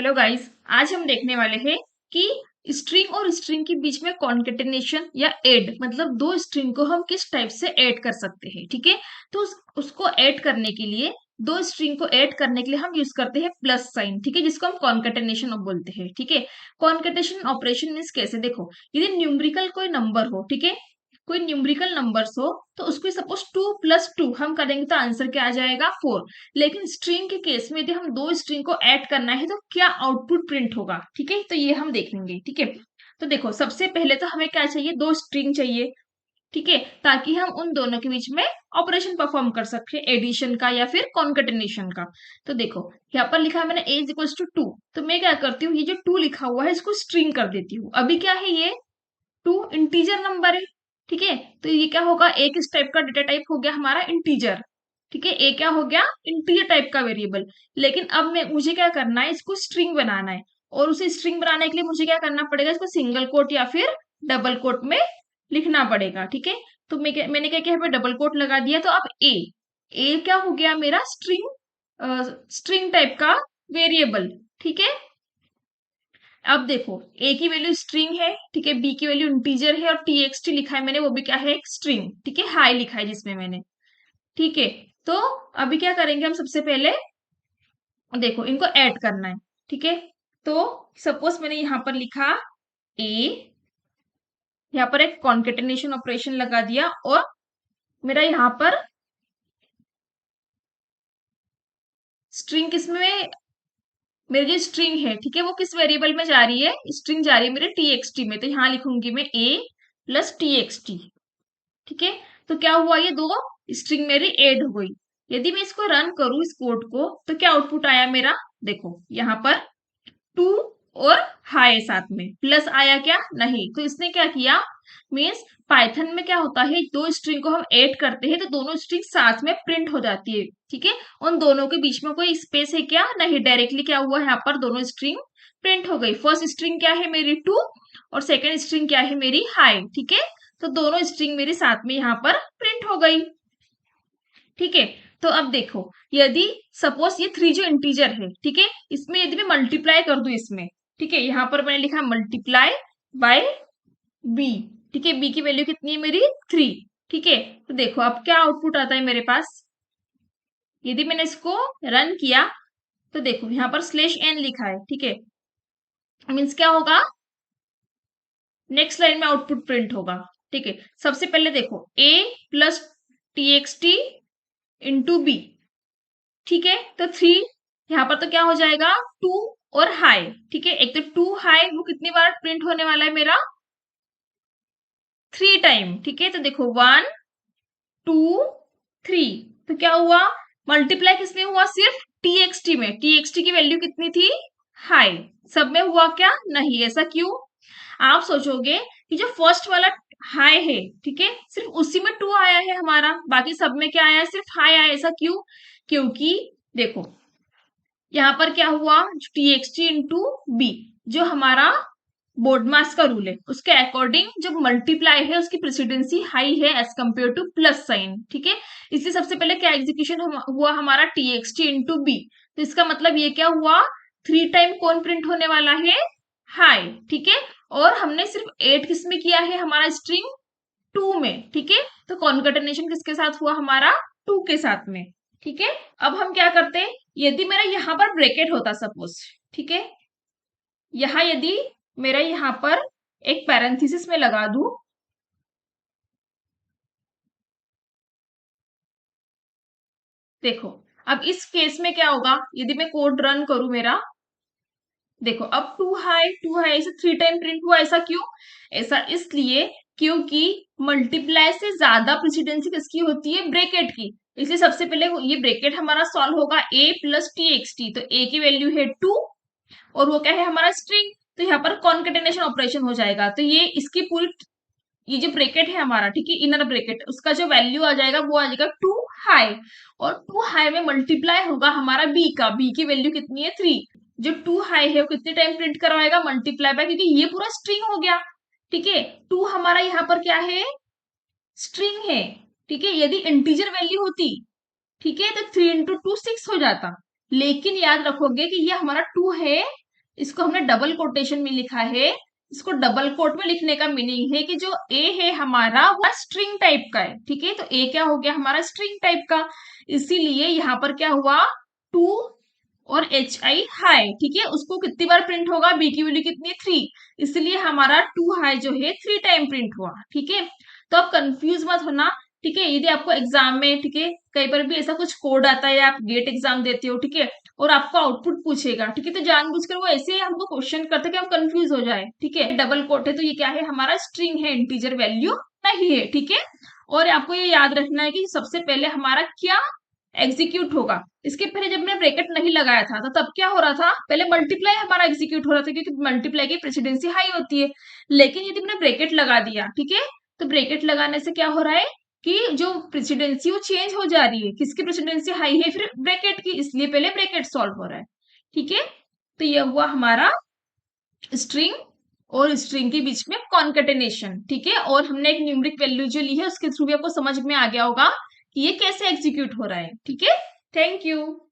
Hello guys, आज हम देखने वाले हैं कि स्ट्रिंग और स्ट्रिंग के बीच में कॉन्केटेनेशन या ऐड मतलब दो स्ट्रिंग को हम किस टाइप से ऐड कर सकते हैं। ठीक है, तो उसको ऐड करने के लिए दो स्ट्रिंग को ऐड करने के लिए हम यूज करते हैं प्लस साइन। ठीक है, जिसको हम कॉन्केटेनेशन बोलते हैं। ठीक है, कॉन्केटेनेशन ऑपरेशन मीन्स कैसे, देखो यदि न्यूमरिकल कोई नंबर हो, ठीक है, कोई न्यूमरिकल नंबर्स हो तो उसको सपोज 2 + 2 हम करेंगे तो आंसर क्या आ जाएगा 4। लेकिन स्ट्रिंग के केस में यदि हम दो स्ट्रिंग को ऐड करना है तो क्या आउटपुट प्रिंट होगा। ठीक है, तो ये हम देख लेंगे। ठीक है, तो देखो सबसे पहले तो हमें क्या चाहिए, दो स्ट्रिंग चाहिए। ठीक है, ताकि हम उन दोनों के बीच में ऑपरेशन परफॉर्म कर सके, एडिशन का या फिर कॉन्केटेनेशन का। तो देखो यहाँ पर लिखा है मैंने a = 2, तो मैं क्या करती हूँ, ये जो 2 लिखा हुआ है इसको स्ट्रिंग कर देती हूँ। अभी क्या है, ये 2 इंटीजर नंबर है। ठीक है, तो ये क्या होगा, एक इस टाइप का डेटा टाइप हो गया हमारा इंटीजर। ठीक है, ए क्या हो गया, इंटीजर टाइप का वेरिएबल। लेकिन अब मैं मुझे क्या करना है, इसको स्ट्रिंग बनाना है। और उसे स्ट्रिंग बनाने के लिए मुझे क्या करना पड़ेगा, इसको सिंगल कोट या फिर डबल कोट में लिखना पड़ेगा। ठीक है, तो मैंने क्या किया, डबल कोट लगा दिया। तो अब ए क्या हो गया मेरा, स्ट्रिंग टाइप का वेरिएबल। ठीक है, अब देखो ए की वैल्यू स्ट्रिंग है, ठीक है, बी की वैल्यू इंटीजर है, और टीएक्सटी लिखा है मैंने, वो भी क्या है, एक स्ट्रिंग। ठीक है, हाई लिखा है जिसमें मैंने। ठीक है, तो अभी क्या करेंगे हम, सबसे पहले देखो इनको ऐड करना है। ठीक है, तो सपोज मैंने यहां पर लिखा ए, यहाँ पर एक कॉन्केटेनेशन ऑपरेशन लगा दिया, और मेरा यहाँ पर स्ट्रिंग किसमें, मेरी जो स्ट्रिंग है, ठीक है, वो किस वेरिएबल में जा रही है, स्ट्रिंग जा रही है मेरे टीएक्सटी में। तो यहाँ लिखूंगी मैं ए प्लस टीएक्सटी। ठीक है, तो क्या हुआ, ये दो स्ट्रिंग मेरी ऐड हो गई। यदि मैं इसको रन करूं इस कोड को, तो क्या आउटपुट आया मेरा, देखो यहाँ पर 2 और हाई साथ में प्लस आया क्या, नहीं। तो इसने क्या किया, मीन्स पाइथन में क्या होता है, दो स्ट्रिंग को हम ऐड करते हैं तो दोनों स्ट्रिंग साथ में प्रिंट हो जाती है। ठीक है, उन दोनों के बीच में कोई स्पेस है क्या, नहीं, डायरेक्टली क्या हुआ, यहाँ पर दोनों स्ट्रिंग प्रिंट हो गई। फर्स्ट स्ट्रिंग क्या है मेरी 2, और सेकेंड स्ट्रिंग क्या है मेरी हाई। ठीक है, तो दोनों स्ट्रिंग मेरी साथ में यहाँ पर प्रिंट हो गई। ठीक है, तो अब देखो यदि सपोज ये 3 जो इंटीजर है, ठीक है, इसमें यदि मैं मल्टीप्लाई कर दूं इसमें, ठीक है, यहाँ पर मैंने लिखा मल्टीप्लाई बाय बी। ठीक है, बी की वैल्यू कितनी है मेरी 3। ठीक है, तो देखो अब क्या आउटपुट आता है मेरे पास, यदि मैंने इसको रन किया तो देखो यहाँ पर /n लिखा है। ठीक है, मीन्स क्या होगा, नेक्स्ट लाइन में आउटपुट प्रिंट होगा। ठीक है, सबसे पहले देखो a plus TXT into B. ठीक है, तो 3 यहाँ पर तो क्या हो जाएगा 2 और हाई। ठीक है, एक तो 2 हाई वो कितनी बार प्रिंट होने वाला है मेरा, 3 टाइम। ठीक है, तो देखो 1 2 3, तो क्या हुआ, मल्टीप्लाई किसमें हुआ, सिर्फ टीएक्सटी में। टीएक्सटी की वैल्यू कितनी थी, हाई। सब में हुआ क्या, नहीं। ऐसा क्यों, आप सोचोगे कि जो फर्स्ट वाला हाई है, ठीक है, सिर्फ उसी में 2 आया है हमारा, बाकी सब में क्या आया है, सिर्फ हाई आया। ऐसा क्यों, क्योंकि देखो यहाँ पर क्या हुआ, टीएक्सटी इंटू बी, जो हमारा बोर्डमास का रूल है उसके अकॉर्डिंग जो मल्टीप्लाई है उसकी प्रेसिडेंसी हाई है as compare to plus sign. ठीक है, इसलिए सबसे पहले क्या एग्जीक्यूशन हुआ हमारा, टीएक्सटी इंटू बी। तो इसका मतलब ये क्या हुआ, 3 टाइम कौन प्रिंट होने वाला है, हाई। ठीक है, और हमने सिर्फ 8 किस में किया है, हमारा स्ट्रिंग 2 में। ठीक है, तो कॉन्केटेनेशन किसके साथ हुआ हमारा, 2 के साथ में। ठीक है, अब हम क्या करते हैं, यदि मेरा यहां पर ब्रैकेट होता सपोज, ठीक है, यहां यदि मेरा यहां पर एक पैरेंथेसिस में लगा दूं, देखो अब इस केस में क्या होगा, यदि मैं कोड रन करूं मेरा, देखो अब 2 हाई ऐसे 3 टाइम प्रिंट हुआ। ऐसा क्यों, ऐसा इसलिए क्योंकि मल्टीप्लाई से ज्यादा प्रेसिडेंसी किसकी होती है, ब्रैकेट की। इसलिए सबसे पहले ये ब्रैकेट हमारा सॉल्व होगा a plus T x T. तो a की वैल्यू है 2 और वो क्या है हमारा स्ट्रिंग, तो यहाँ पर कॉन्केटेनेशन ऑपरेशन हो जाएगा। तो ये इसकी पूरी, ये जो ब्रैकेट है हमारा, ठीक है, इनर ब्रैकेट, उसका जो वैल्यू आ जाएगा वो आ जाएगा 2 हाई, और 2 हाई में मल्टीप्लाई होगा हमारा बी का, बी की वैल्यू कितनी है 3। जो 2 हाई है वो कितने टाइम प्रिंट करवाएगा, मल्टीप्लाई बाय, क्योंकि ये पूरा स्ट्रिंग हो गया। ठीक है, 2 हमारा यहाँ पर क्या है, स्ट्रिंग है। ठीक है, यदि इंटीजर वैल्यू होती, ठीक है, तो 3 इंटू 2 6 हो जाता। लेकिन याद रखोगे कि ये हमारा 2 है इसको हमने डबल कोटेशन में लिखा है। इसको डबल कोट में लिखने का मीनिंग है कि जो ए है हमारा वो स्ट्रिंग टाइप का है, ठीक है। तो ए क्या हो गया हमारा स्ट्रिंग टाइप का, इसीलिए यहाँ पर क्या हुआ टू और एच आई हाई, ठीक है। उसको कितनी बार प्रिंट होगा, बी की वैल्यू कितनी है 3, इसलिए हमारा टू हाई जो है 3 टाइम प्रिंट हुआ, ठीक है। तो आप कंफ्यूज मत होना, ठीक है। यदि आपको एग्जाम में, ठीक है, कई बार भी ऐसा कुछ कोड आता है, आप गेट एग्जाम देते हो, ठीक है, और आपको आउटपुट पूछेगा, ठीक है, तो जानबूझकर वो ऐसे ही हमको क्वेश्चन करते कि हम कंफ्यूज हो जाए, ठीक है। डबल कोट है तो ये क्या है हमारा स्ट्रिंग है, इंटीजर वैल्यू नहीं है, ठीक है। और आपको ये याद रखना है कि सबसे पहले हमारा क्या एग्जीक्यूट होगा। इसके पहले जब मैंने ब्रैकेट नहीं लगाया था तो तब क्या हो रहा था, पहले मल्टीप्लाई हमारा एग्जीक्यूट हो रहा था, क्योंकि मल्टीप्लाई की प्रेसिडेंसी हाई होती है। लेकिन यदि मैंने ब्रैकेट लगा दिया, ठीक है, तो ब्रैकेट लगाने से क्या हो रहा है कि जो प्रेसिडेंसी वो चेंज हो जा रही है, किसकी प्रेसिडेंसी हाई है, फिर ब्रैकेट की, इसलिए पहले ब्रैकेट सॉल्व हो रहा है, ठीक है। तो यह हुआ हमारा स्ट्रिंग और स्ट्रिंग के बीच में कॉन्केटेनेशन, ठीक है। और हमने एक न्यूमेरिक वैल्यू जो ली है उसके थ्रू भी आपको समझ में आ गया होगा कि ये कैसे एग्जीक्यूट हो रहा है, ठीक है। Thank you.